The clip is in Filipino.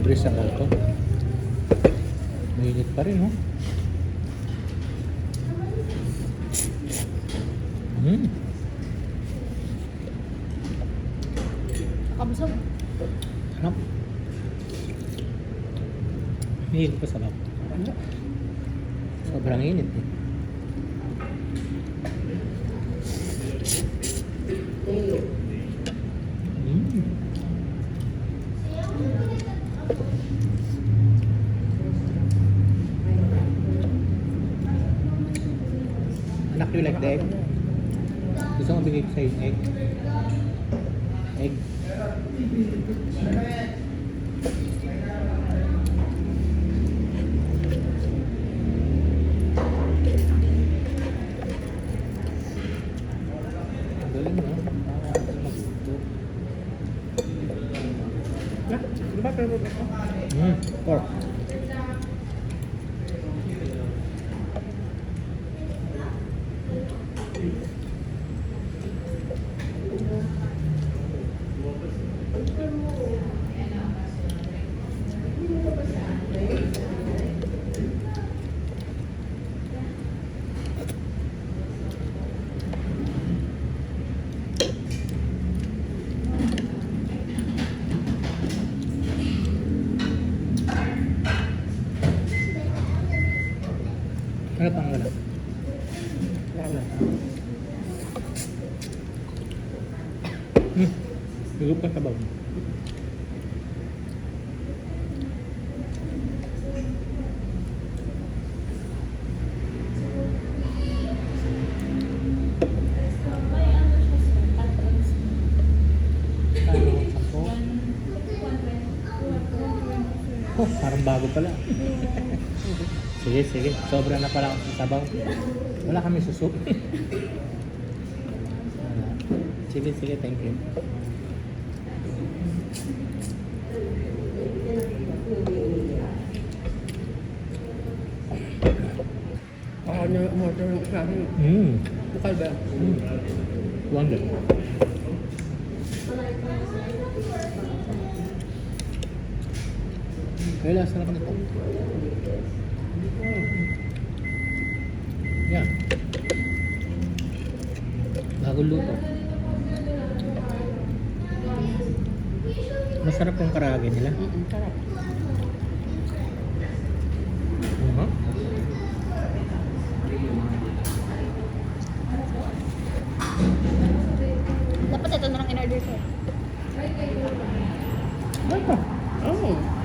Libre sa to. Mainit pa rin, no? Kabusog. Sarap. Mainit pa sarap. Sobrang init eh. Anak, you like the egg? Gusto mo bigay ko sa'yo yung egg? Egg? Ang galing, no? Magluto. Di ba pero ito? Pork. Ano pang wala? Wala. Higup ka sabaw. Oh, parang bago pala. Sige, sige. Sobra na pala ako sa sabaw. Wala kami susuk. Sige, sige. Thank you. Ako na umorder ng sabi. Bukal ba? Wonder. Kaya sarap nito. Yan. Bagong luto. Masarap yung karage nila. Sarap. Dapat ito na lang in-order ko. Ano? Oh.